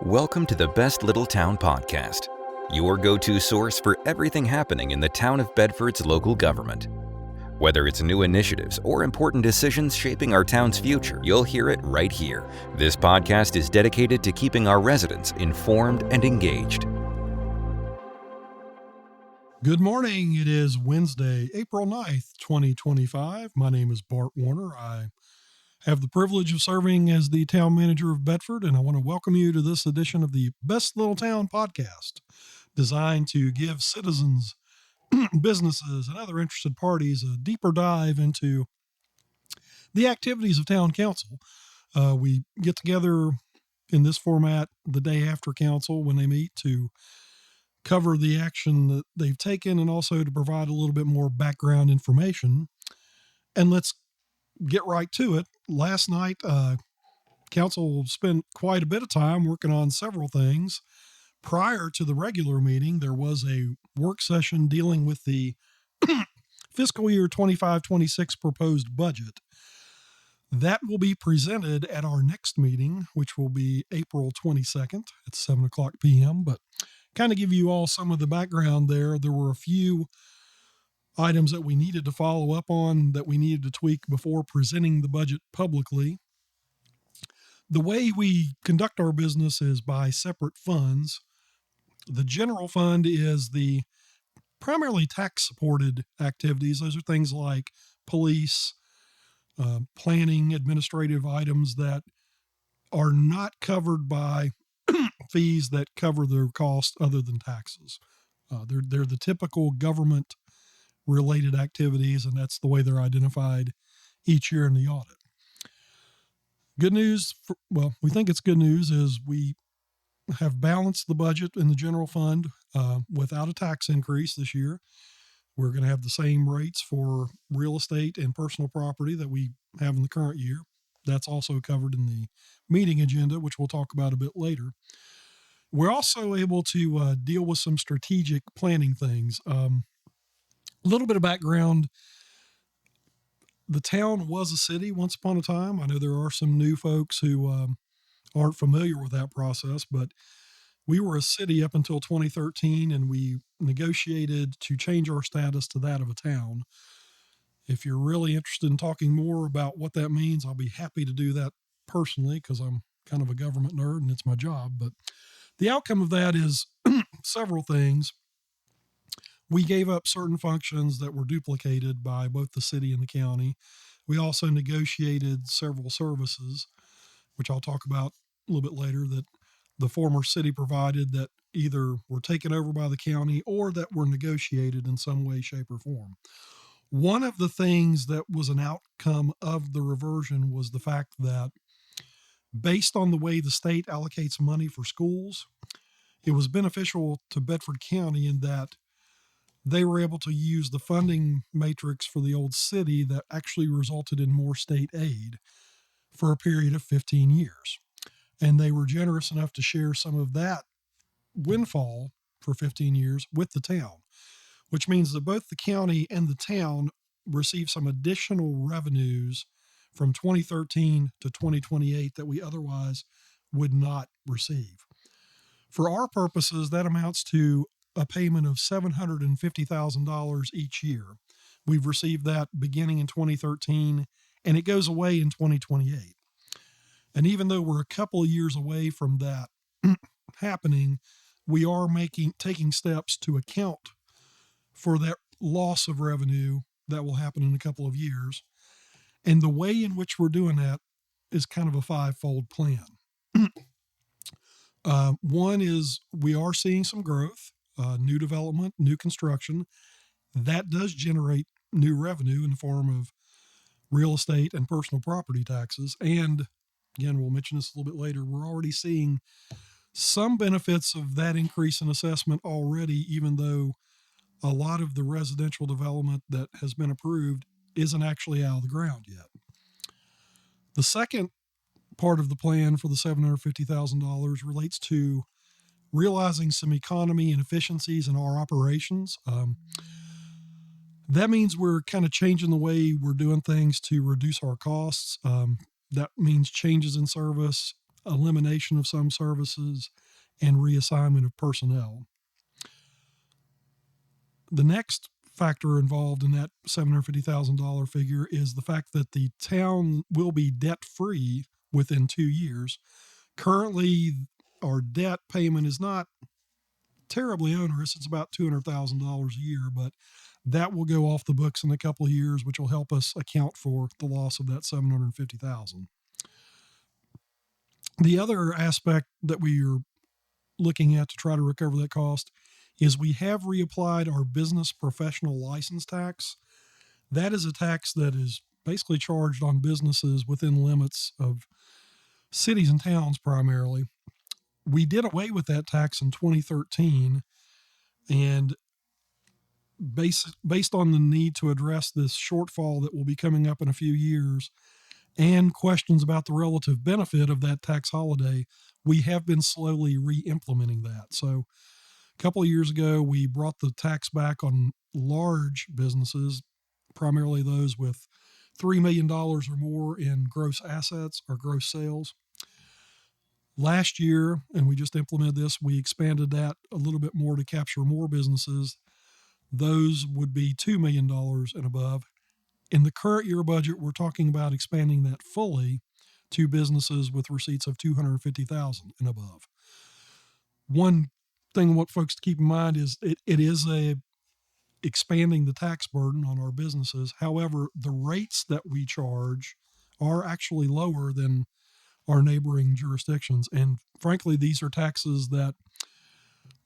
Welcome to the Best Little Town Podcast, your go-to source for everything happening in the town of Bedford's local government. Whether it's new initiatives or important decisions shaping our town's future, you'll hear it right here. This podcast is dedicated to keeping our residents informed and engaged. Good morning. It is Wednesday, April 9th, 2025. My name is Bart Warner. I have the privilege of serving as the town manager of Bedford, and I want to welcome you to this edition of the Best Little Town Podcast, designed to give citizens, businesses, and other interested parties a deeper dive into the activities of town council. We get together in this format the day after council when they meet to cover the action that they've taken and also to provide a little bit more background information. And let's get right to it. Last night, council spent quite a bit of time working on several things. Prior to the regular meeting, there was a work session dealing with the fiscal year 25-26 proposed budget. That will be presented at our next meeting, which will be April 22nd at 7 o'clock p.m. But kind of give you all some of the background there. There were a few items that we needed to follow up on, that we needed to tweak before presenting the budget publicly. The way we conduct our business is by separate funds. The general fund is the primarily tax-supported activities. Those are things like police, planning, administrative items that are not covered by fees that cover their cost other than taxes. They're the typical government related activities, and that's the way they're identified each year in the audit. Good news, we think it's good news, is we have balanced the budget in the general fund without a tax increase this year. We're going to have the same rates for real estate and personal property that we have in the current year. That's also covered in the meeting agenda, which we'll talk about a bit later. We're also able to deal with some strategic planning things. A little bit of background. The town was a city once upon a time. I know there are some new folks who aren't familiar with that process, but we were a city up until 2013, and we negotiated to change our status to that of a town. If you're really interested in talking more about what that means, I'll be happy to do that personally, because I'm kind of a government nerd and it's my job. But the outcome of that is several things. We gave up certain functions that were duplicated by both the city and the county. We also negotiated several services, which I'll talk about a little bit later, that the former city provided that either were taken over by the county or that were negotiated in some way, shape, or form. One of the things that was an outcome of the reversion was the fact that, based on the way the state allocates money for schools, it was beneficial to Bedford County in that they were able to use the funding matrix for the old city that actually resulted in more state aid for a period of 15 years. And they were generous enough to share some of that windfall for 15 years with the town, which means that both the county and the town receive some additional revenues from 2013 to 2028 that we otherwise would not receive. For our purposes, that amounts to a payment of $750,000 each year. We've received that beginning in 2013, and it goes away in 2028. And even though we're a couple of years away from that happening, we are taking steps to account for that loss of revenue that will happen in a couple of years. And the way in which we're doing that is kind of a five-fold plan. One is we are seeing some growth, new development, new construction. That does generate new revenue in the form of real estate and personal property taxes. And again, we'll mention this a little bit later, we're already seeing some benefits of that increase in assessment already, even though a lot of the residential development that has been approved isn't actually out of the ground yet. The second part of the plan for the $750,000 relates to realizing some economy and efficiencies in our operations. That means we're kind of changing the way we're doing things to reduce our costs. That means changes in service, elimination of some services, and reassignment of personnel. The next factor involved in that $750,000 figure is the fact that the town will be debt-free within 2 years. Currently, our debt payment is not terribly onerous. It's about $200,000 a year, but that will go off the books in a couple of years, which will help us account for the loss of that $750,000. The other aspect that we are looking at to try to recover that cost is we have reapplied our business professional license tax. That is a tax that is basically charged on businesses within limits of cities and towns primarily. We did away with that tax in 2013, and based on the need to address this shortfall that will be coming up in a few years and questions about the relative benefit of that tax holiday, we have been slowly re-implementing that. So a couple of years ago, we brought the tax back on large businesses, primarily those with $3 million or more in gross assets or gross sales. Last year, and we just implemented this, we expanded that a little bit more to capture more businesses. Those would be $2 million and above. In the current year budget, we're talking about expanding that fully to businesses with receipts of $250,000 and above. One thing I want folks to keep in mind is it is expanding the tax burden on our businesses. However, the rates that we charge are actually lower than our neighboring jurisdictions. And frankly, these are taxes that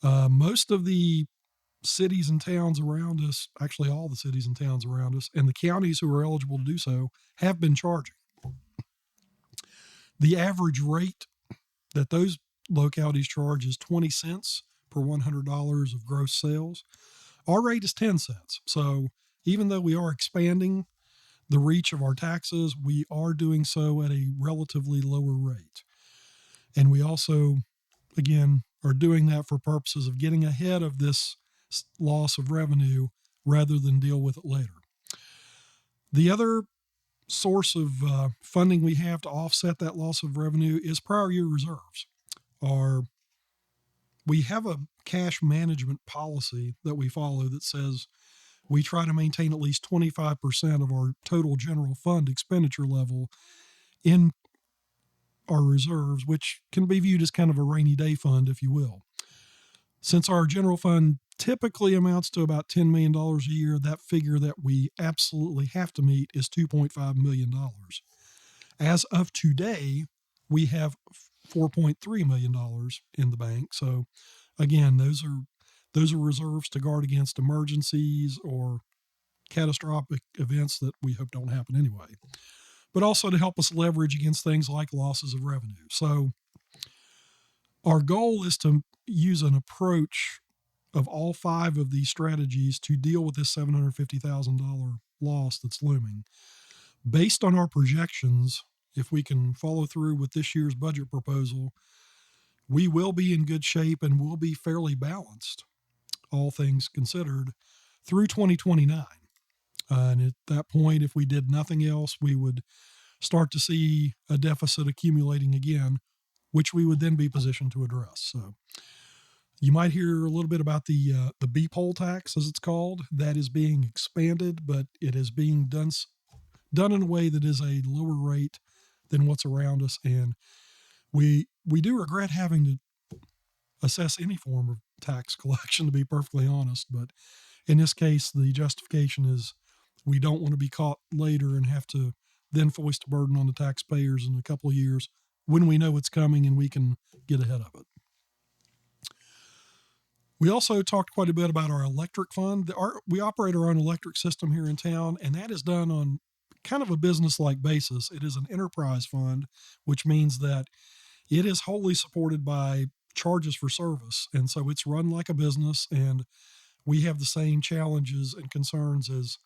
most of the cities and towns around us, actually all the cities and towns around us, and the counties who are eligible to do so have been charging. The average rate that those localities charge is 20 cents per $100 of gross sales. Our rate is 10 cents. So even though we are expanding the reach of our taxes, we are doing so at a relatively lower rate. And we also, again, are doing that for purposes of getting ahead of this loss of revenue rather than deal with it later. The other source of funding we have to offset that loss of revenue is prior year reserves. We have a cash management policy that we follow that says we try to maintain at least 25% of our total general fund expenditure level in our reserves, which can be viewed as kind of a rainy day fund, if you will. Since our general fund typically amounts to about $10 million a year, that figure that we absolutely have to meet is $2.5 million. As of today, we have $4.3 million in the bank. So again, those are reserves to guard against emergencies or catastrophic events that we hope don't happen anyway, but also to help us leverage against things like losses of revenue. So our goal is to use an approach of all 5 of these strategies to deal with this $750,000 loss that's looming. Based on our projections, if we can follow through with this year's budget proposal, we will be in good shape and will be fairly balanced, all things considered, through 2029. And at that point, if we did nothing else, we would start to see a deficit accumulating again, which we would then be positioned to address. So you might hear a little bit about the B poll tax, as it's called. That is being expanded, but it is being done in a way that is a lower rate than what's around us. And we do regret having to assess any form of tax collection, to be perfectly honest. But in this case, the justification is we don't want to be caught later and have to then foist a burden on the taxpayers in a couple of years when we know it's coming and we can get ahead of it. We also talked quite a bit about our electric fund. We operate our own electric system here in town, and that is done on kind of a business-like basis. It is an enterprise fund, which means that it is wholly supported by charges for service. And so it's run like a business, and we have the same challenges and concerns as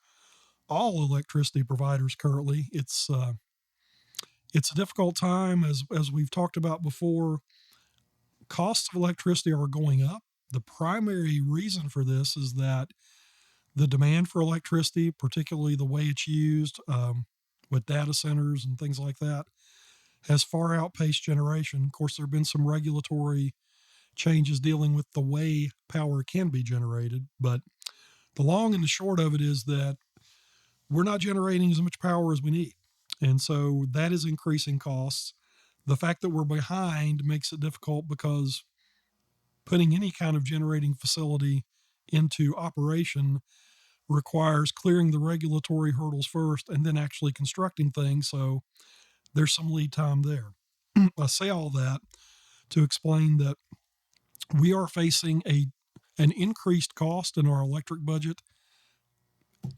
all electricity providers currently. It's a difficult time, as we've talked about before. Costs of electricity are going up. The primary reason for this is that the demand for electricity, particularly the way it's used with data centers and things like that, has far outpaced generation. Of course, there have been some regulatory changes dealing with the way power can be generated, but the long and the short of it is that we're not generating as much power as we need. And so that is increasing costs. The fact that we're behind makes it difficult because putting any kind of generating facility into operation requires clearing the regulatory hurdles first and then actually constructing things. So there's some lead time there. I say all that to explain that we are facing an increased cost in our electric budget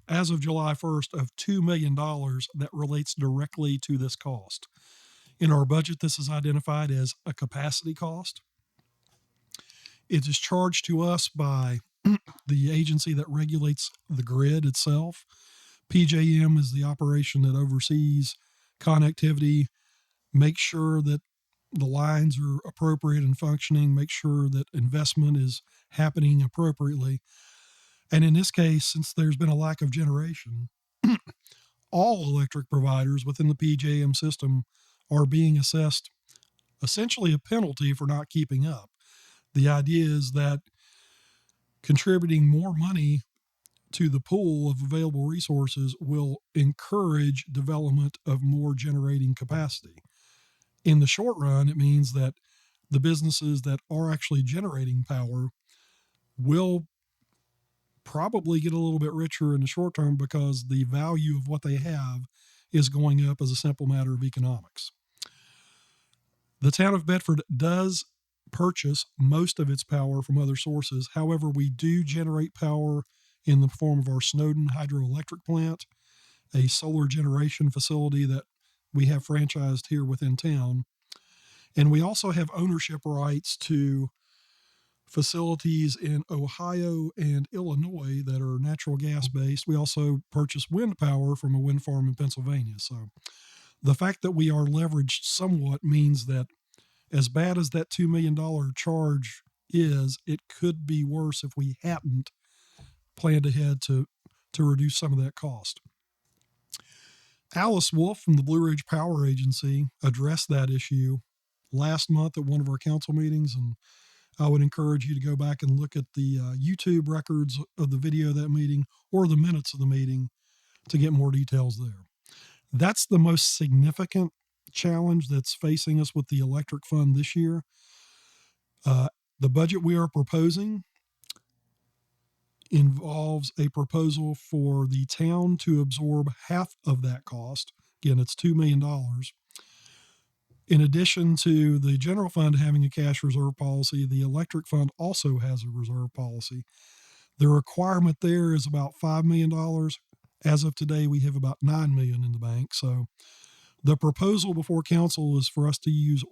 as of July 1st of $2 million that relates directly to this cost. In our budget, this is identified as a capacity cost. It is charged to us by the agency that regulates the grid itself. PJM is the operation that oversees connectivity, makes sure that the lines are appropriate and functioning, makes sure that investment is happening appropriately. And in this case, since there's been a lack of generation, all electric providers within the PJM system are being assessed essentially a penalty for not keeping up. The idea is that contributing more money to the pool of available resources will encourage development of more generating capacity. In the short run, it means that the businesses that are actually generating power will probably get a little bit richer in the short term because the value of what they have is going up as a simple matter of economics. The town of Bedford does purchase most of its power from other sources. However, we do generate power in the form of our Snowden hydroelectric plant, a solar generation facility that we have franchised here within town. And we also have ownership rights to facilities in Ohio and Illinois that are natural gas based. We also purchase wind power from a wind farm in Pennsylvania. So the fact that we are leveraged somewhat means that as bad as that $2 million charge is, it could be worse if we hadn't planned ahead to reduce some of that cost. Alice Wolf from the Blue Ridge Power Agency addressed that issue last month at one of our council meetings, and I would encourage you to go back and look at the YouTube records of the video of that meeting or the minutes of the meeting to get more details there. That's the most significant challenge that's facing us with the electric fund this year. The budget we are proposing involves a proposal for the town to absorb half of that cost. Again, it's $2 million. In addition to the general fund having a cash reserve policy, the electric fund also has a reserve policy. The requirement there is about $5 million. As of today, we have about $9 million in the bank. So the proposal before council is for us to use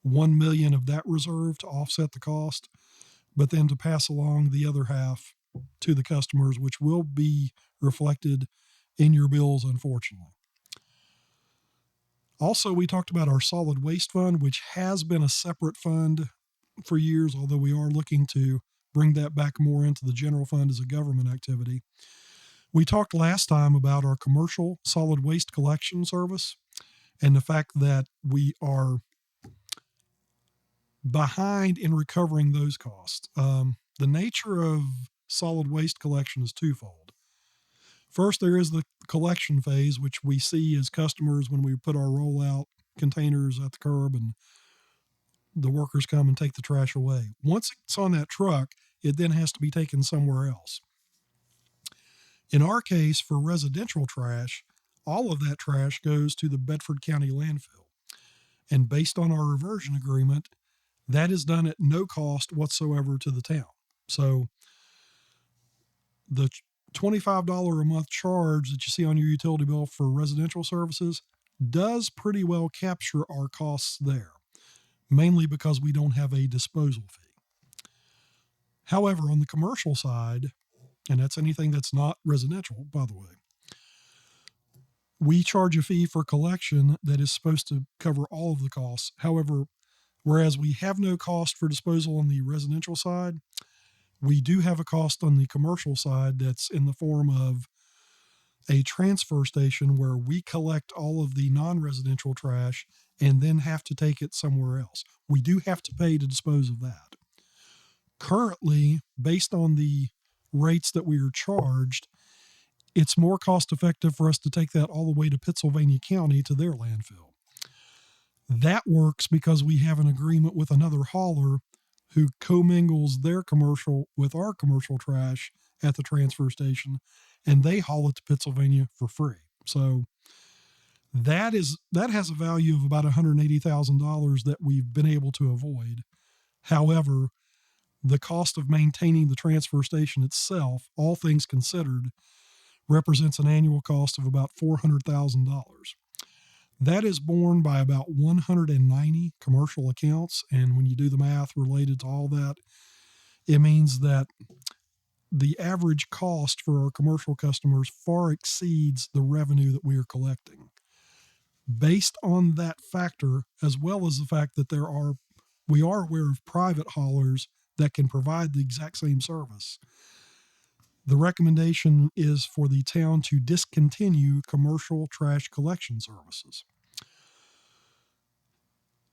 $1 million of that reserve to offset the cost, but then to pass along the other half to the customers, which will be reflected in your bills, unfortunately. Also, we talked about our solid waste fund, which has been a separate fund for years, although we are looking to bring that back more into the general fund as a government activity. We talked last time about our commercial solid waste collection service and the fact that we are behind in recovering those costs. The nature of solid waste collection is twofold. First, there is the collection phase, which we see as customers when we put our rollout containers at the curb and the workers come and take the trash away. Once it's on that truck, it then has to be taken somewhere else. In our case, for residential trash, all of that trash goes to the Bedford County landfill. And based on our reversion agreement, that is done at no cost whatsoever to the town. So the $25 a month charge that you see on your utility bill for residential services does pretty well capture our costs there, mainly because we don't have a disposal fee. However, on the commercial side, and that's anything that's not residential, by the way, we charge a fee for collection that is supposed to cover all of the costs. However, whereas we have no cost for disposal on the residential side, we do have a cost on the commercial side that's in the form of a transfer station where we collect all of the non-residential trash and then have to take it somewhere else. We do have to pay to dispose of that. Currently, based on the rates that we are charged, it's more cost effective for us to take that all the way to Pittsylvania County to their landfill. That works because we have an agreement with another hauler who commingles their commercial with our commercial trash at the transfer station, and they haul it to Pennsylvania for free. So that has a value of about $180,000 that we've been able to avoid. However, the cost of maintaining the transfer station itself, all things considered, represents an annual cost of about $400,000. That is borne by about 190 commercial accounts. And when you do the math related to all that, it means that the average cost for our commercial customers far exceeds the revenue that we are collecting. Based on that factor, as well as the fact that we are aware of private haulers that can provide the exact same service, the recommendation is for the town to discontinue commercial trash collection services.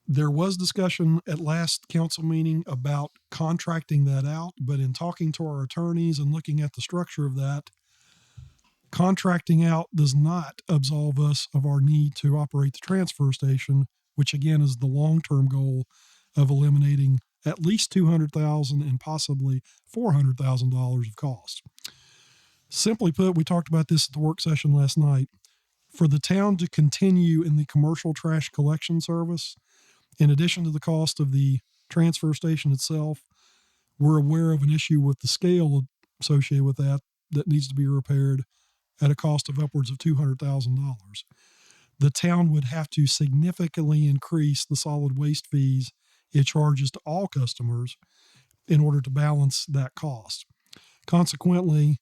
There was discussion at last council meeting about contracting that out, but in talking to our attorneys and looking at the structure of that, contracting out does not absolve us of our need to operate the transfer station, which again is the long-term goal of eliminating at least $200,000 and possibly $400,000 of costs. Simply put, we talked about this at the work session last night. For the town to continue in the commercial trash collection service, in addition to the cost of the transfer station itself, we're aware of an issue with the scale associated with that needs to be repaired at a cost of upwards of $200,000. The town would have to significantly increase the solid waste fees it charges to all customers in order to balance that cost. Consequently,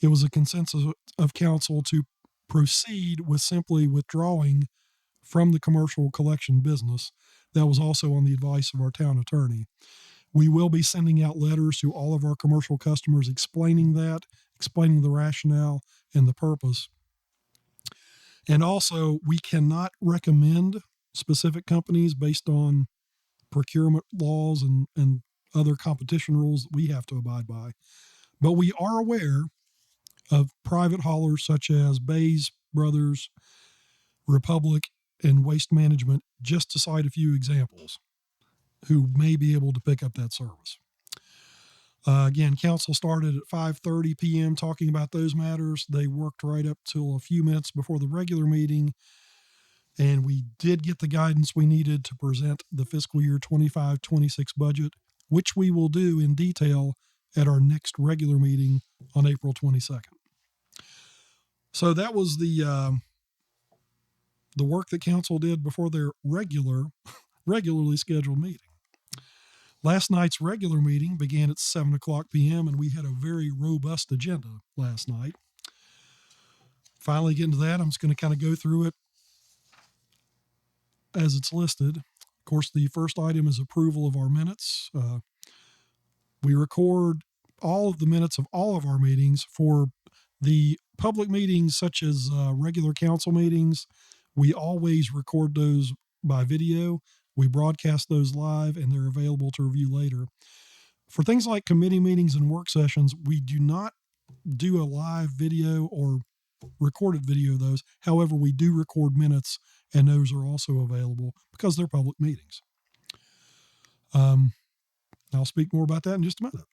it was a consensus of council to proceed with simply withdrawing from the commercial collection business. That was also on the advice of our town attorney. We will be sending out letters to all of our commercial customers explaining the rationale and the purpose. And also, we cannot recommend specific companies based on procurement laws and other competition rules that we have to abide by. But we are aware of private haulers such as Bays Brothers, Republic, and Waste Management, just to cite a few examples, who may be able to pick up that service. Again, council started at 5:30 p.m. talking about those matters. They worked right up till a few minutes before the regular meeting, and we did get the guidance we needed to present the fiscal year 25-26 budget, which we will do in detail at our next regular meeting on April 22nd. So that was the work that council did before their regularly scheduled meeting. Last night's regular meeting began at 7 o'clock p.m., and we had a very robust agenda last night. Finally getting to that, I'm just going to kind of go through it as it's listed. Of course, the first item is approval of our minutes. We record all of the minutes of all of our meetings. For the public meetings, such as regular council meetings, we always record those by video. We broadcast those live, and they're available to review later. For things like committee meetings and work sessions, we do not do a live video or recorded video of those. However, we do record minutes, and those are also available because they're public meetings. I'll speak more about that in just a minute.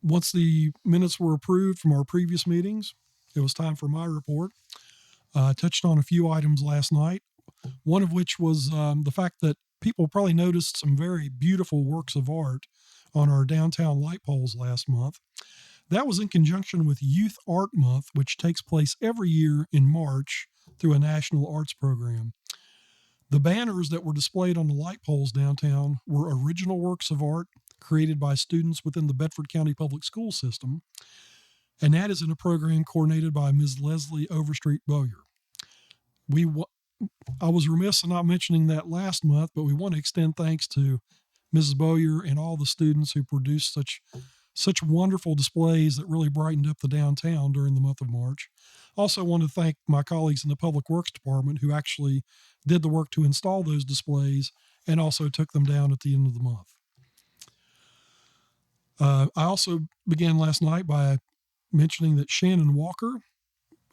Once the minutes were approved from our previous meetings, it was time for my report. I touched on a few items last night, one of which was the fact that people probably noticed some very beautiful works of art on our downtown light poles last month. That was in conjunction with Youth Art Month, which takes place every year in March through a national arts program. The banners that were displayed on the light poles downtown were original works of art created by students within the Bedford County Public School System, and that is in a program coordinated by Ms. Leslie Overstreet Bowyer. I was remiss in not mentioning that last month, but we want to extend thanks to Mrs. Bowyer and all the students who produced such such wonderful displays that really brightened up the downtown during the month of March. Also want to thank my colleagues in the Public Works Department who actually did the work to install those displays and also took them down at the end of the month. I also began last night by mentioning that Shannon Walker,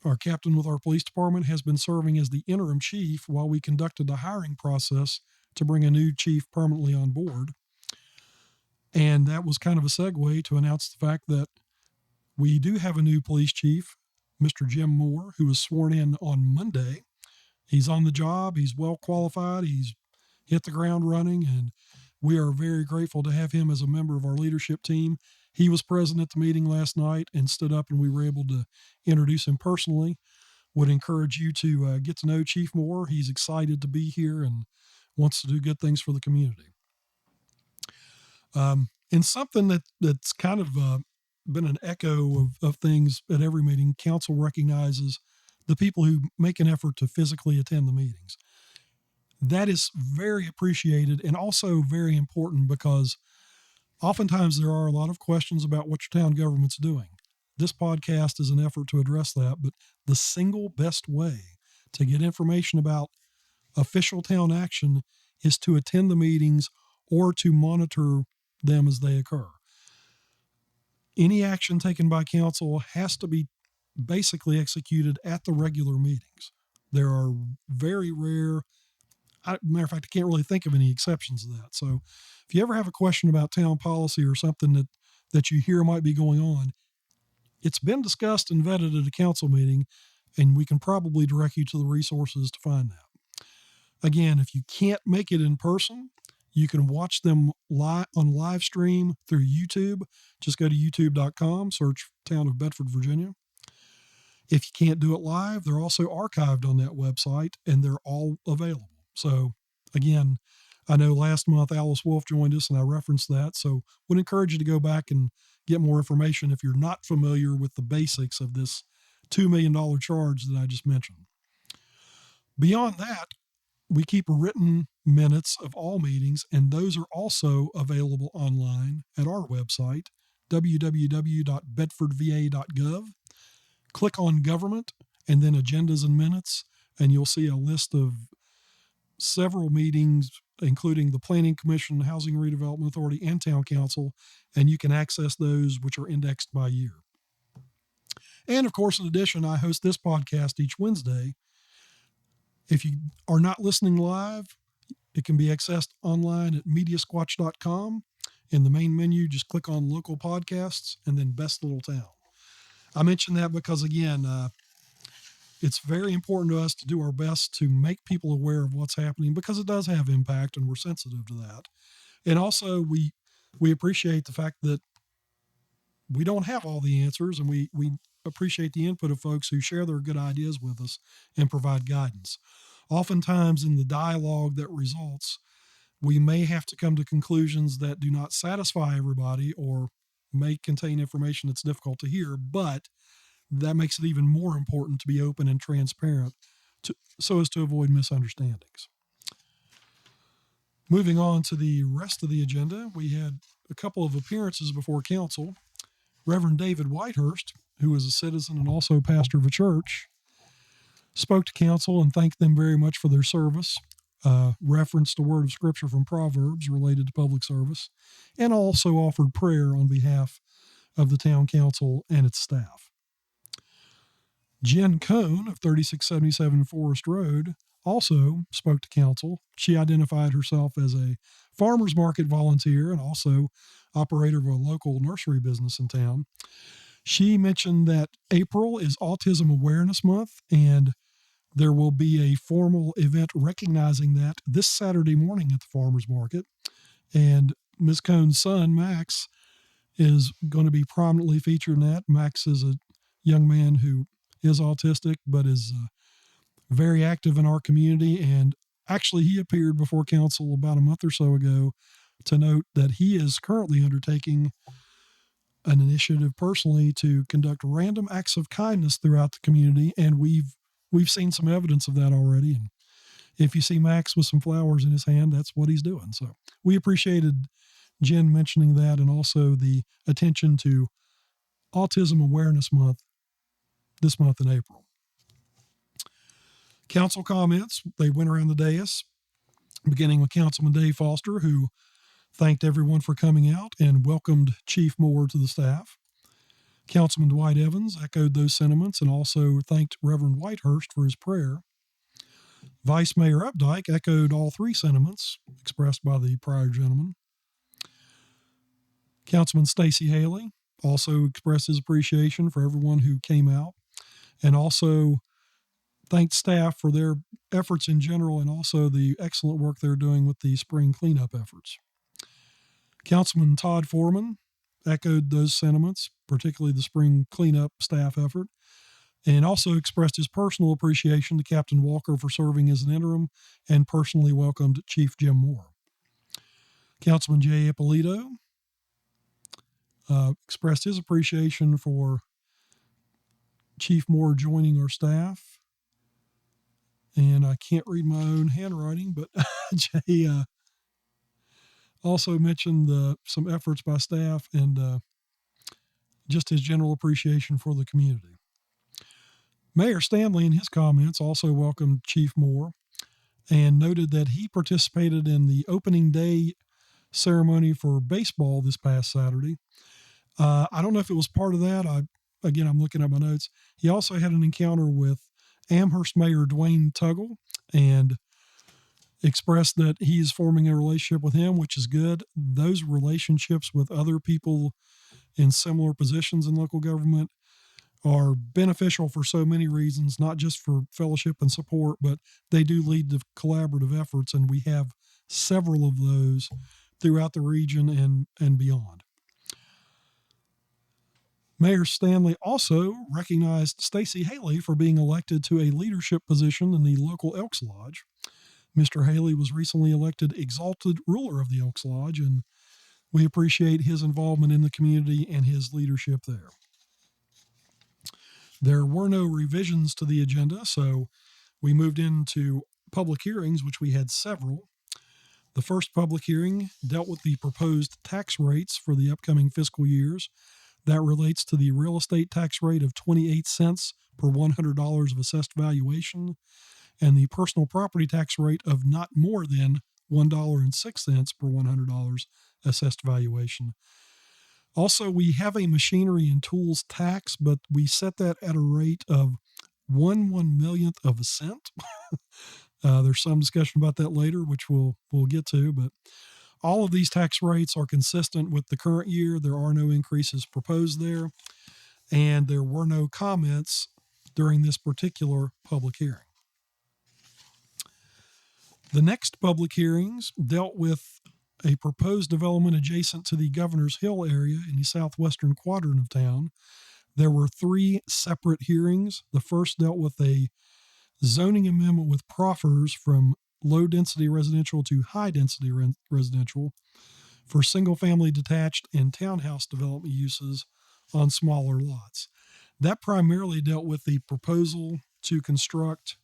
our captain with our police department, has been serving as the interim chief while we conducted the hiring process to bring a new chief permanently on board. And that was kind of a segue to announce the fact that we do have a new police chief, Mr. Jim Moore, who was sworn in on Monday. He's on the job. He's well qualified. He's hit the ground running, and we are very grateful to have him as a member of our leadership team. He was present at the meeting last night and stood up, and we were able to introduce him personally. Would encourage you to get to know Chief Moore. He's excited to be here and wants to do good things for the community. And something that's kind of been an echo of things at every meeting, council recognizes the people who make an effort to physically attend the meetings. That is very appreciated and also very important because oftentimes there are a lot of questions about what your town government's doing. This podcast is an effort to address that, but the single best way to get information about official town action is to attend the meetings or to monitor them as they occur. Any action taken by council has to be basically executed at the regular meetings. There are very rare, matter of fact, I can't really think of any exceptions to that. So if you ever have a question about town policy or something that you hear might be going on, it's been discussed and vetted at a council meeting, and we can probably direct you to the resources to find that. Again, if you can't make it in person, you can watch them live on live stream through YouTube. Just go to youtube.com, search Town of Bedford, Virginia. If you can't do it live, they're also archived on that website, and they're all available. So again, I know last month Alice Wolf joined us, and I referenced that. So would encourage you to go back and get more information if you're not familiar with the basics of this $2 million charge that I just mentioned. Beyond that, we keep written minutes of all meetings, and those are also available online at our website, www.bedfordva.gov. Click on Government and then Agendas and Minutes, and you'll see a list of several meetings, including the Planning Commission, Housing Redevelopment Authority, and Town Council, and you can access those, which are indexed by year. And of course, in addition, I host this podcast each Wednesday. If you are not listening live, it can be accessed online at mediasquatch.com. In the main menu, just click on Local Podcasts and then Best Little Town. I mention that because, again, it's very important to us to do our best to make people aware of what's happening because it does have impact, and we're sensitive to that. And also, we appreciate the fact that we don't have all the answers, and we appreciate the input of folks who share their good ideas with us and provide guidance. Oftentimes in the dialogue that results, we may have to come to conclusions that do not satisfy everybody or may contain information that's difficult to hear, but that makes it even more important to be open and transparent so as to avoid misunderstandings. Moving on to the rest of the agenda, we had a couple of appearances before council. Reverend David Whitehurst, who is a citizen and also pastor of a church, spoke to council and thanked them very much for their service, referenced a word of scripture from Proverbs related to public service, and also offered prayer on behalf of the town council and its staff. Jen Cohn of 3677 Forest Road also spoke to council. She identified herself as a farmer's market volunteer and also operator of a local nursery business in town. She mentioned that April is Autism Awareness Month, and there will be a formal event recognizing that this Saturday morning at the farmer's market. And Ms. Cohn's son, Max, is going to be prominently featured in that. Max is a young man who is autistic, but is very active in our community. And actually, he appeared before council about a month or so ago to note that he is currently undertaking an initiative personally to conduct random acts of kindness throughout the community. And we've seen some evidence of that already. And if you see Max with some flowers in his hand, that's what he's doing. So we appreciated Jen mentioning that, and also the attention to Autism Awareness Month this month in April. Council comments, they went around the dais, beginning with Councilman Dave Foster, who thanked everyone for coming out and welcomed Chief Moore to the staff. Councilman Dwight Evans echoed those sentiments and also thanked Reverend Whitehurst for his prayer. Vice Mayor Updike echoed all three sentiments expressed by the prior gentleman. Councilman Stacey Haley also expressed his appreciation for everyone who came out and also thanked staff for their efforts in general and also the excellent work they're doing with the spring cleanup efforts. Councilman Todd Foreman echoed those sentiments, particularly the spring cleanup staff effort, and also expressed his personal appreciation to Captain Walker for serving as an interim and personally welcomed Chief Jim Moore. Councilman Jay Ippolito expressed his appreciation for Chief Moore joining our staff. And I can't read my own handwriting, but Jay also mentioned some efforts by staff and just his general appreciation for the community. Mayor Stanley, in his comments, also welcomed Chief Moore and noted that he participated in the opening day ceremony for baseball this past Saturday. I don't know if it was part of that. I'm looking at my notes. He also had an encounter with Amherst Mayor Dwayne Tuggle and expressed that he is forming a relationship with him, which is good. Those relationships with other people in similar positions in local government are beneficial for so many reasons, not just for fellowship and support, but they do lead to collaborative efforts, and we have several of those throughout the region and beyond. Mayor Stanley also recognized Stacey Haley for being elected to a leadership position in the local Elks Lodge. Mr. Haley was recently elected exalted ruler of the Elks Lodge, and we appreciate his involvement in the community and his leadership there. There were no revisions to the agenda, so we moved into public hearings, which we had several. The first public hearing dealt with the proposed tax rates for the upcoming fiscal years. That relates to the real estate tax rate of 28 cents per $100 of assessed valuation and the personal property tax rate of not more than $1.06 per $100 assessed valuation. Also, we have a machinery and tools tax, but we set that at a rate of 1/1,000,000th of a cent. There's some discussion about that later, which we'll get to, but all of these tax rates are consistent with the current year. There are no increases proposed there, and there were no comments during this particular public hearing. The next public hearings dealt with a proposed development adjacent to the Governor's Hill area in the southwestern quadrant of town. There were three separate hearings. The first dealt with a zoning amendment with proffers from low-density residential to high-density residential for single-family detached and townhouse development uses on smaller lots. That primarily dealt with the proposal to construct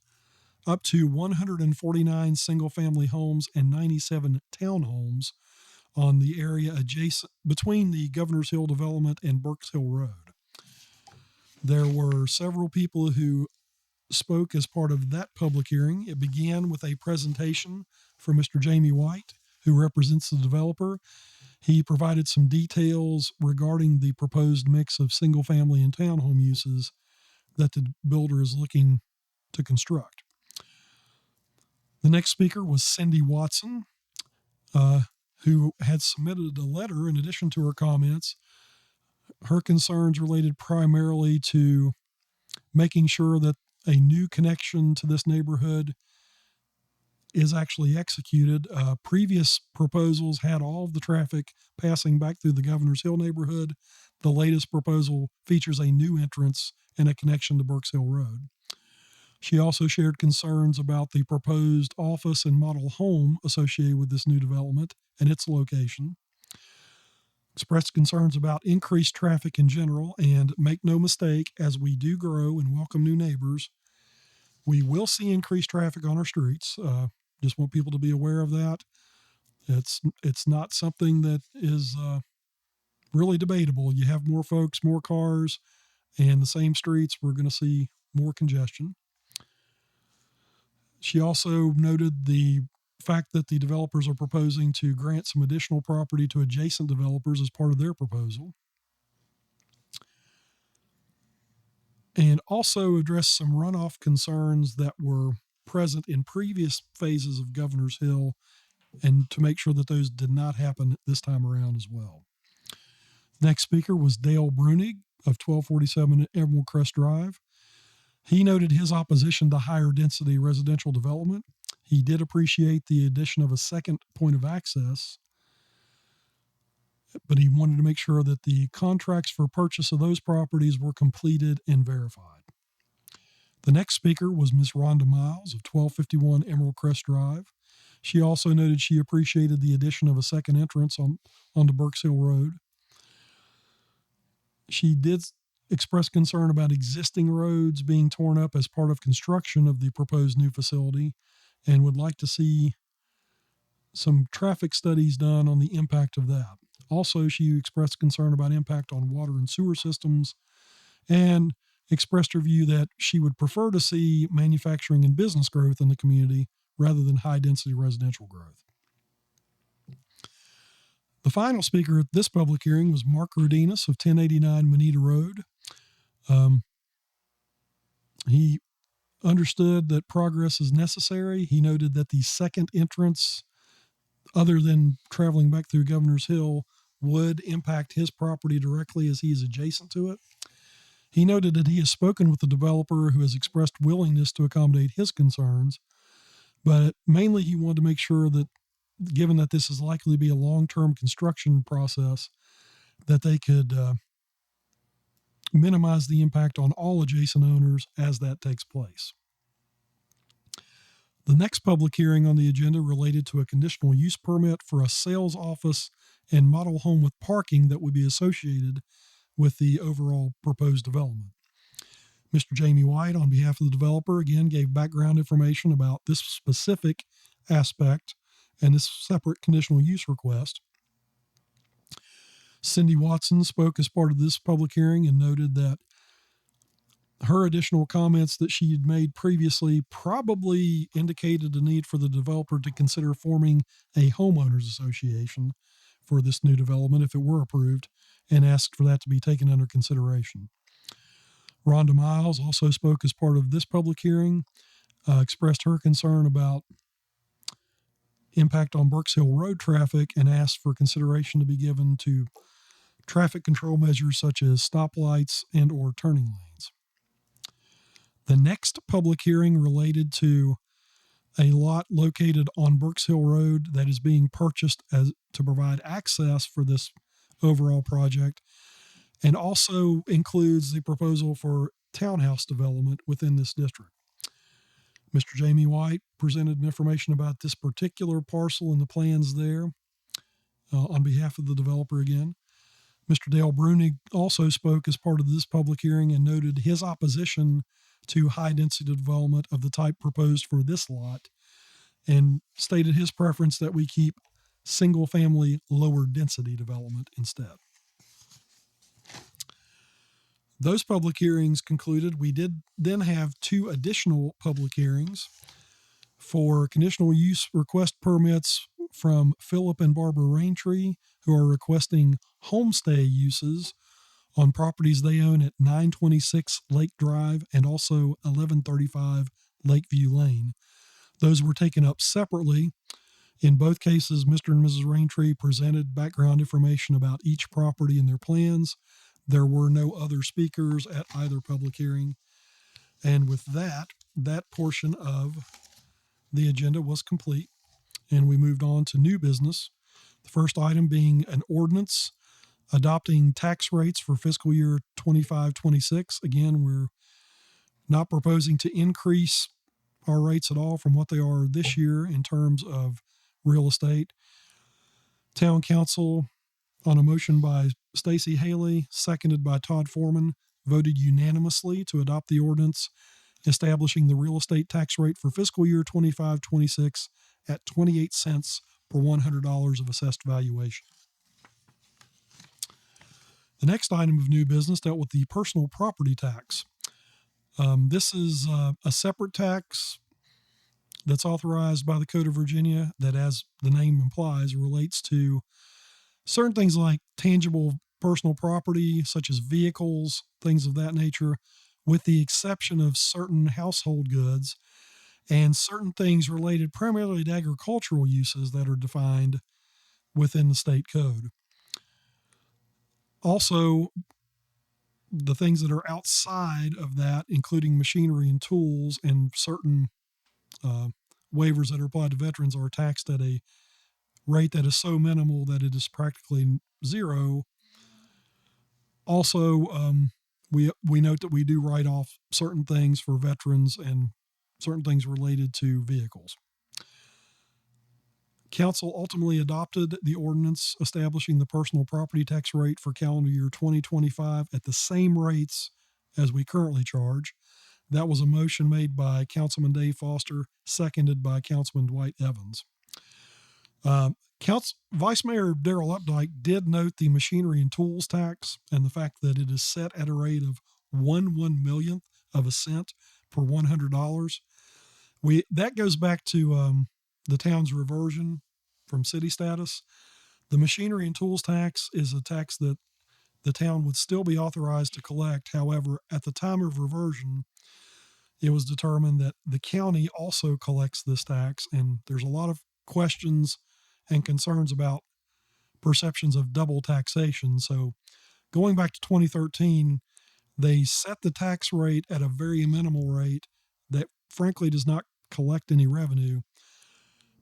up to 149 single-family homes and 97 townhomes on the area adjacent between the Governor's Hill development and Burks Hill Road. There were several people who spoke as part of that public hearing. It began with a presentation from Mr. Jamie White, who represents the developer. He provided some details regarding the proposed mix of single-family and townhome uses that the builder is looking to construct. The next speaker was Cindy Watson, who had submitted a letter in addition to her comments. Her concerns related primarily to making sure that a new connection to this neighborhood is actually executed. Previous proposals had all of the traffic passing back through the Governor's Hill neighborhood. The latest proposal features a new entrance and a connection to Burks Hill Road. She also shared concerns about the proposed office and model home associated with this new development and its location. Expressed concerns about increased traffic in general, and make no mistake, as we do grow and welcome new neighbors, we will see increased traffic on our streets. Just want people to be aware of that. It's not something that is really debatable. You have more folks, more cars, and the same streets, we're going to see more congestion. She also noted the fact that the developers are proposing to grant some additional property to adjacent developers as part of their proposal, and also addressed some runoff concerns that were present in previous phases of Governor's Hill, and to make sure that those did not happen this time around as well. Next speaker was Dale Brunig of 1247 Emerald Crest Drive. He noted his opposition to higher density residential development. He did appreciate the addition of a second point of access, but he wanted to make sure that the contracts for purchase of those properties were completed and verified. The next speaker was Ms. Rhonda Miles of 1251 Emerald Crest Drive. She also noted she appreciated the addition of a second entrance onto Burks Hill Road. She did express concern about existing roads being torn up as part of construction of the proposed new facility, and would like to see some traffic studies done on the impact of that. Also, she expressed concern about impact on water and sewer systems, and expressed her view that she would prefer to see manufacturing and business growth in the community rather than high-density residential growth. The final speaker at this public hearing was Mark Rodinas of 1089 Moneta Road. He understood that progress is necessary. He noted that the second entrance, other than traveling back through Governor's Hill, would impact his property directly as he is adjacent to it. He noted that he has spoken with the developer, who has expressed willingness to accommodate his concerns, but mainly he wanted to make sure that, given that this is likely to be a long-term construction process, that they could minimize the impact on all adjacent owners as that takes place. The next public hearing on the agenda related to a conditional use permit for a sales office and model home with parking that would be associated with the overall proposed development. Mr. Jamie White, on behalf of the developer, again gave background information about this specific aspect and this separate conditional use request. Cindy Watson spoke as part of this public hearing and noted that her additional comments that she had made previously probably indicated a need for the developer to consider forming a homeowners association for this new development if it were approved, and asked for that to be taken under consideration. Rhonda Miles also spoke as part of this public hearing, expressed her concern about impact on Burks Hill Road traffic, and asked for consideration to be given to traffic control measures such as stoplights and or turning lanes. The next public hearing related to a lot located on Burks Hill Road that is being purchased to provide access for this overall project, and also includes the proposal for townhouse development within this district. Mr. Jamie White presented information about this particular parcel and the plans there on behalf of the developer again. Mr. Dale Brunig also spoke as part of this public hearing and noted his opposition to high-density development of the type proposed for this lot, and stated his preference that we keep single-family, lower-density development instead. Those public hearings concluded. We did then have two additional public hearings for conditional use request permits from Philip and Barbara Raintree, who are requesting homestay uses on properties they own at 926 Lake Drive and also 1135 Lakeview Lane. Those were taken up separately. In both cases, Mr. and Mrs. Raintree presented background information about each property and their plans. There were no other speakers at either public hearing. And with that, that portion of the agenda was complete, and we moved on to new business. The first item being an ordinance adopting tax rates for fiscal year 25-26. Again, we're not proposing to increase our rates at all from what they are this year in terms of real estate. Town Council, on a motion by Stacy Haley, seconded by Todd Foreman, voted unanimously to adopt the ordinance establishing the real estate tax rate for fiscal year 25-26 at 28 cents per $100 of assessed valuation. The next item of new business dealt with the personal property tax. This is a separate tax that's authorized by the Code of Virginia that, as the name implies, relates to certain things like tangible personal property, such as vehicles, things of that nature, with the exception of certain household goods and certain things related primarily to agricultural uses that are defined within the state code. Also, the things that are outside of that, including machinery and tools and certain waivers that are applied to veterans, are taxed at a rate that is so minimal that it is practically zero. Also, we note that we do write off certain things for veterans and certain things related to vehicles. Council ultimately adopted the ordinance establishing the personal property tax rate for calendar year 2025 at the same rates as we currently charge. That was a motion made by Councilman Dave Foster, seconded by Councilman Dwight Evans. Vice Mayor Darrell Updike did note the machinery and tools tax and the fact that it is set at a rate of 1/1,000,000th of a cent per $100. That goes back to the town's reversion from city status. The machinery and tools tax is a tax that the town would still be authorized to collect. However, at the time of reversion, it was determined that the county also collects this tax, and there's a lot of questions and concerns about perceptions of double taxation. So going back to 2013, they set the tax rate at a very minimal rate that frankly does not collect any revenue.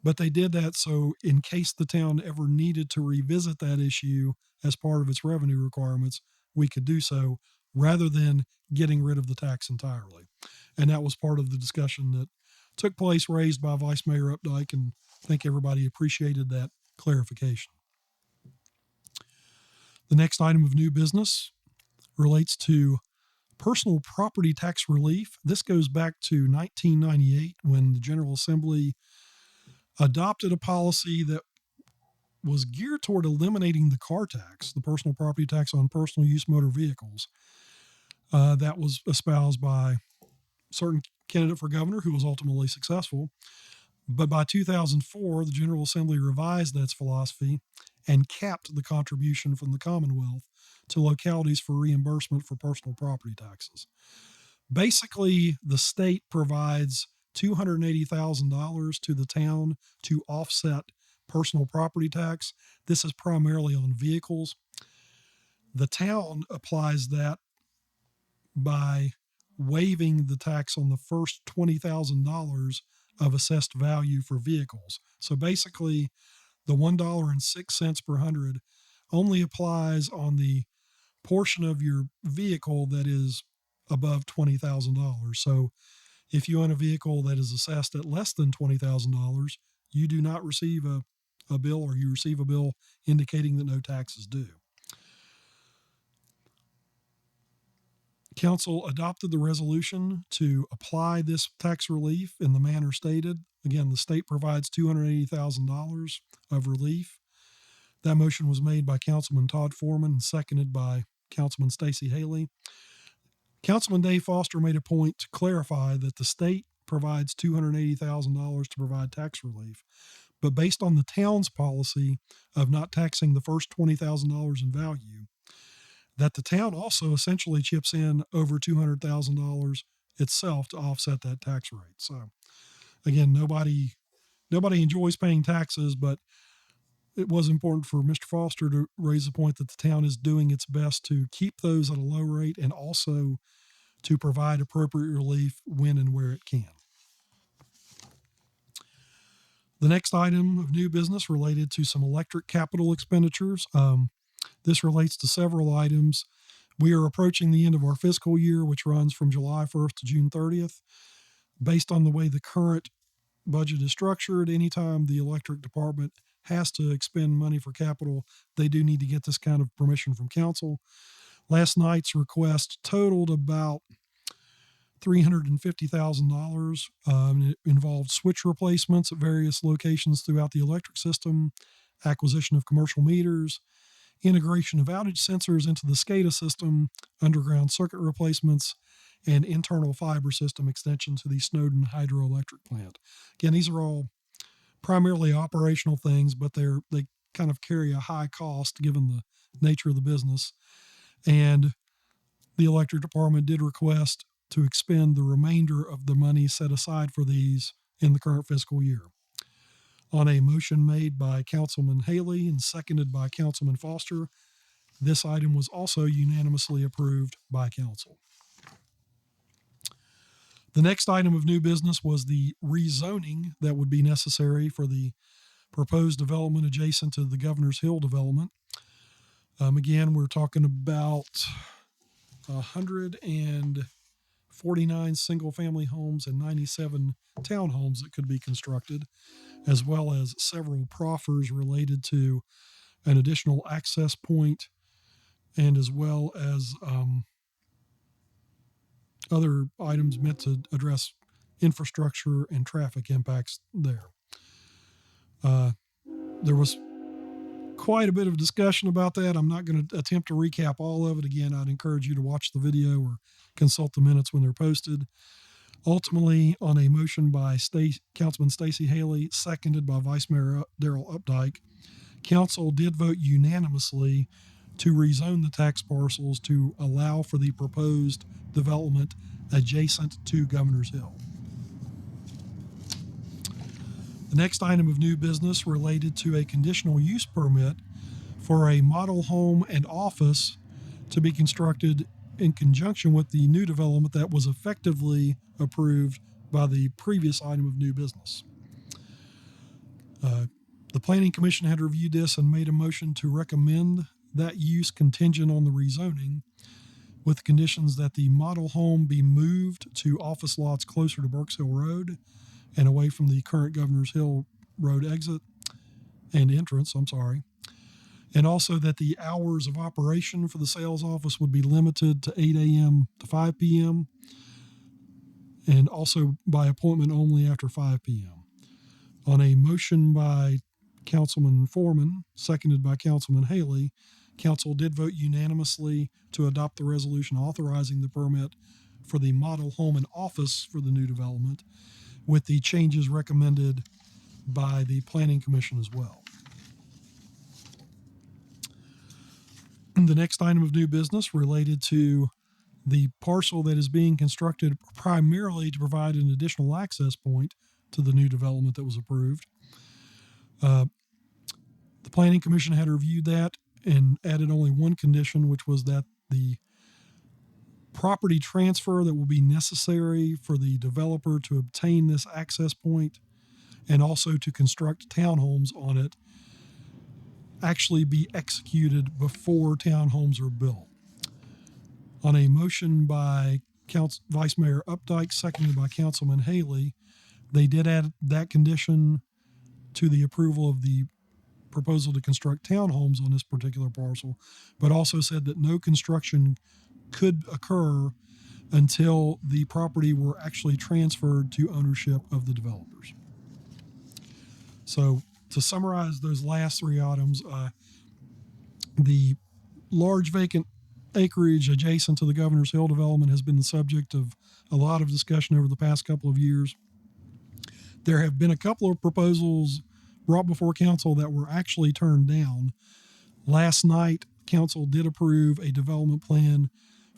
But they did that so in case the town ever needed to revisit that issue as part of its revenue requirements, we could do so rather than getting rid of the tax entirely. And that was part of the discussion that took place, raised by Vice Mayor Updike, and I think everybody appreciated that clarification. The next item of new business relates to personal property tax relief. This goes back to 1998 when the General Assembly adopted a policy that was geared toward eliminating the car tax, the personal property tax on personal use motor vehicles. That was espoused by a certain candidate for governor who was ultimately successful. But by 2004, the General Assembly revised that philosophy and capped the contribution from the Commonwealth to localities for reimbursement for personal property taxes. Basically, the state provides $280,000 to the town to offset personal property tax. This is primarily on vehicles. The town applies that by waiving the tax on the first $20,000 of assessed value for vehicles. So basically, the $1.06 per hundred only applies on the portion of your vehicle that is above $20,000. So if you own a vehicle that is assessed at less than $20,000, you do not receive a bill, or you receive a bill indicating that no tax is due. Council adopted the resolution to apply this tax relief in the manner stated. Again, the state provides $280,000 of relief. That motion was made by Councilman Todd Foreman and seconded by Councilman Stacey Haley. Councilman Dave Foster made a point to clarify that the state provides $280,000 to provide tax relief, but based on the town's policy of not taxing the first $20,000 in value, that the town also essentially chips in over $200,000 itself to offset that tax rate. So again, nobody enjoys paying taxes, but it was important for Mr. Foster to raise the point that the town is doing its best to keep those at a low rate and also to provide appropriate relief when and where it can. The next item of new business related to some electric capital expenditures. This relates to several items. We are approaching the end of our fiscal year, which runs from July 1st to June 30th. Based on the way the current budget is structured, anytime the electric department has to expend money for capital, they do need to get this kind of permission from council. Last night's request totaled about $350,000. It involved switch replacements at various locations throughout the electric system, acquisition of commercial meters, integration of outage sensors into the SCADA system, underground circuit replacements, and internal fiber system extension to the Snowden hydroelectric plant. Again, these are all primarily operational things, but they kind of carry a high cost given the nature of the business. And the electric department did request to expend the remainder of the money set aside for these in the current fiscal year. On a motion made by Councilman Haley and seconded by Councilman Foster, this item was also unanimously approved by council. The next item of new business was the rezoning that would be necessary for the proposed development adjacent to the Governor's Hill development. Again, we're talking about 149 single-family homes and 97 townhomes that could be constructed, as well as several proffers related to an additional access point, and as well as other items meant to address infrastructure and traffic impacts there. There was quite a bit of discussion about that. I'm not going to attempt to recap all of it. Again, I'd encourage you to watch the video or consult the minutes when they're posted. Ultimately, on a motion by Councilman Stacey Haley, seconded by Vice Mayor Darrell Updike, council did vote unanimously to rezone the tax parcels to allow for the proposed development adjacent to Governor's Hill. The next item of new business related to a conditional use permit for a model home and office to be constructed in conjunction with the new development that was effectively approved by the previous item of new business. The Planning Commission had reviewed this and made a motion to recommend that use contingent on the rezoning, with conditions that the model home be moved to office lots closer to Burks Hill Road and away from the current Governor's Hill Road exit and entrance, and also that the hours of operation for the sales office would be limited to 8 a.m. to 5 p.m. and also by appointment only after 5 p.m. On a motion by Councilman Foreman, seconded by Councilman Haley, council did vote unanimously to adopt the resolution authorizing the permit for the model home and office for the new development, with the changes recommended by the Planning Commission as well. The next item of new business related to the parcel that is being constructed primarily to provide an additional access point to the new development that was approved. The Planning Commission had reviewed that and added only one condition, which was that the property transfer that will be necessary for the developer to obtain this access point and also to construct townhomes on it actually be executed before townhomes are built. On a motion by Vice Mayor Updike, seconded by Councilman Haley, they did add that condition to the approval of the proposal to construct townhomes on this particular parcel, but also said that no construction could occur until the property were actually transferred to ownership of the developers. So to summarize those last three items, the large vacant acreage adjacent to the Governor's Hill development has been the subject of a lot of discussion over the past couple of years. There have been a couple of proposals brought before council that were actually turned down. Last night, council did approve a development plan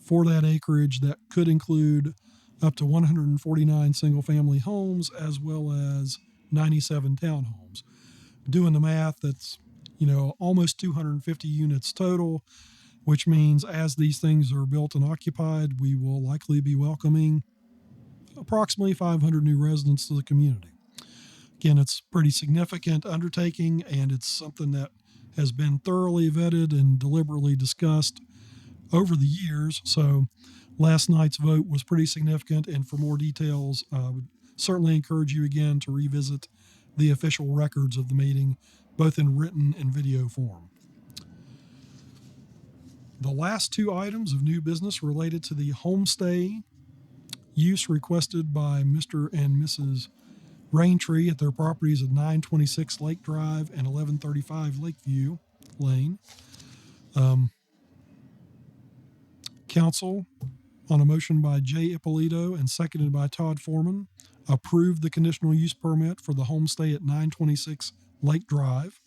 for that acreage that could include up to 149 single-family homes as well as 97 townhomes. Doing the math, that's almost 250 units total, which means as these things are built and occupied, we will likely be welcoming approximately 500 new residents to the community. Again, it's a pretty significant undertaking, and it's something that has been thoroughly vetted and deliberately discussed over the years. So last night's vote was pretty significant, and for more details, I would certainly encourage you again to revisit the official records of the meeting, both in written and video form. The last two items of new business related to the homestay use requested by Mr. and Mrs. Raintree at their properties at 926 Lake Drive and 1135 Lakeview Lane. Council, on a motion by Jay Ippolito and seconded by Todd Foreman, approved the conditional use permit for the homestay at 926 Lake Drive.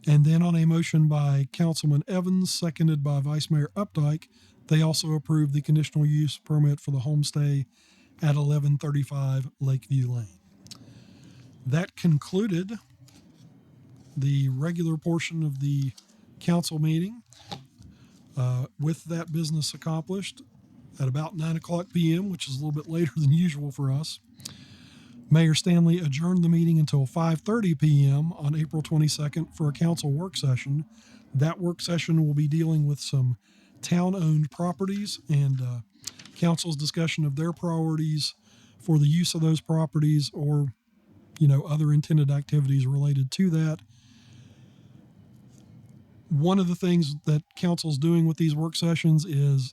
And then on a motion by Councilman Evans, seconded by Vice Mayor Updike, they also approved the conditional use permit for the homestay at 1135 Lakeview Lane. That concluded the regular portion of the council meeting. With that business accomplished at about 9 o'clock p.m., which is a little bit later than usual for us, Mayor Stanley adjourned the meeting until 5:30 p.m. on April 22nd for a council work session. That work session will be dealing with some town-owned properties and council's discussion of their priorities for the use of those properties or, other intended activities related to that. One of the things that council's doing with these work sessions is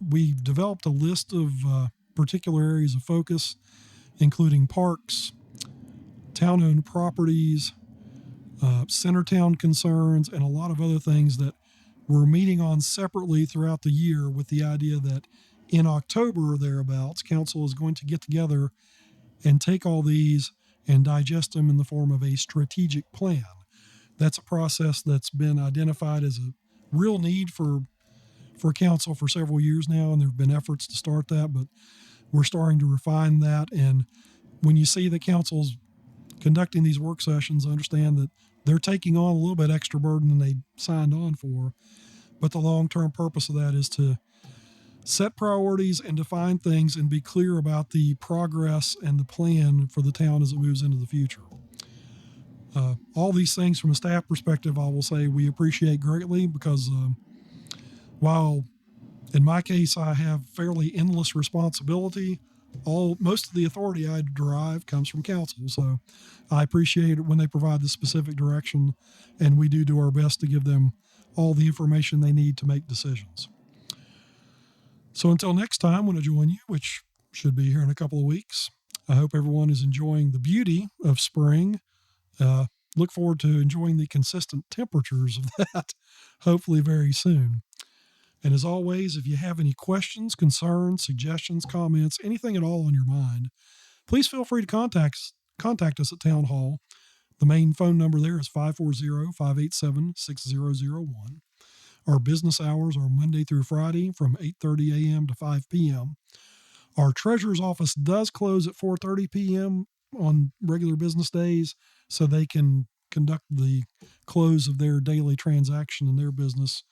we've developed a list of particular areas of focus, including parks, town-owned properties, center town concerns, and a lot of other things that we're meeting on separately throughout the year, with the idea that in October or thereabouts, council is going to get together and take all these and digest them in the form of a strategic plan. That's a process that's been identified as a real need for council for several years now, and there have been efforts to start that, but we're starting to refine that. And when you see the council's conducting these work sessions, understand that they're taking on a little bit extra burden than they signed on for, but the long-term purpose of that is to set priorities and define things and be clear about the progress and the plan for the town as it moves into the future. All these things from a staff perspective, I will say we appreciate greatly, because while in my case I have fairly endless responsibility, most of the authority I derive comes from council. So I appreciate it when they provide the specific direction, and we do our best to give them all the information they need to make decisions. So until next time when I join you, which should be here in a couple of weeks, I hope everyone is enjoying the beauty of spring. Look forward to enjoying the consistent temperatures of that, hopefully very soon. And as always, if you have any questions, concerns, suggestions, comments, anything at all on your mind, please feel free to contact us at Town Hall. The main phone number there is 540-587-6001. Our business hours are Monday through Friday from 8:30 a.m. to 5 p.m. Our treasurer's office does close at 4:30 p.m. on regular business days, so they can conduct the close of their daily transaction in their business,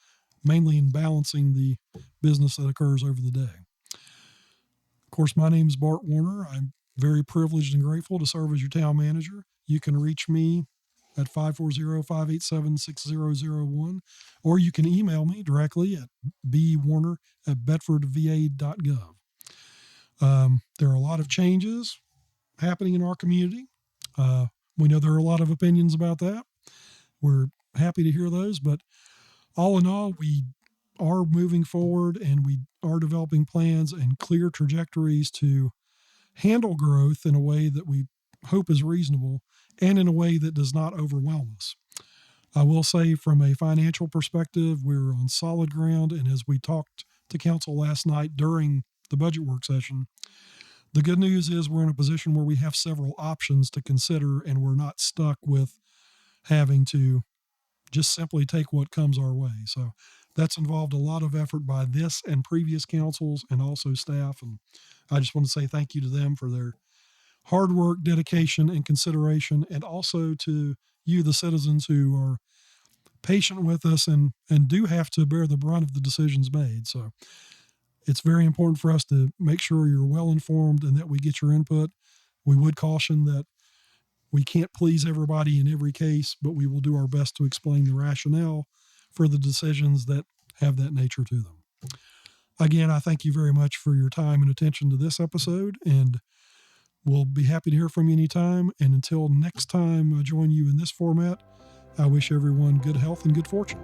mainly in balancing the business that occurs over the day. Of course, my name is Bart Warner. I'm very privileged and grateful to serve as your town manager. You can reach me at 540-587-6001, or you can email me directly at bwarner@bedfordva.gov. There are a lot of changes happening in our community. We know there are a lot of opinions about that. We're happy to hear those, but all in all, we are moving forward and we are developing plans and clear trajectories to handle growth in a way that we hope is reasonable and in a way that does not overwhelm us. I will say, from a financial perspective, we're on solid ground, and as we talked to council last night during the budget work session, the good news is we're in a position where we have several options to consider, and we're not stuck with having to just simply take what comes our way. So that's involved a lot of effort by this and previous councils and also staff. And I just want to say thank you to them for their hard work, dedication, and consideration, and also to you, the citizens, who are patient with us and do have to bear the brunt of the decisions made. So it's very important for us to make sure you're well informed and that we get your input. We would caution that we can't please everybody in every case, but we will do our best to explain the rationale for the decisions that have that nature to them. Again, I thank you very much for your time and attention to this episode, and we'll be happy to hear from you anytime. And until next time I join you in this format, I wish everyone good health and good fortune.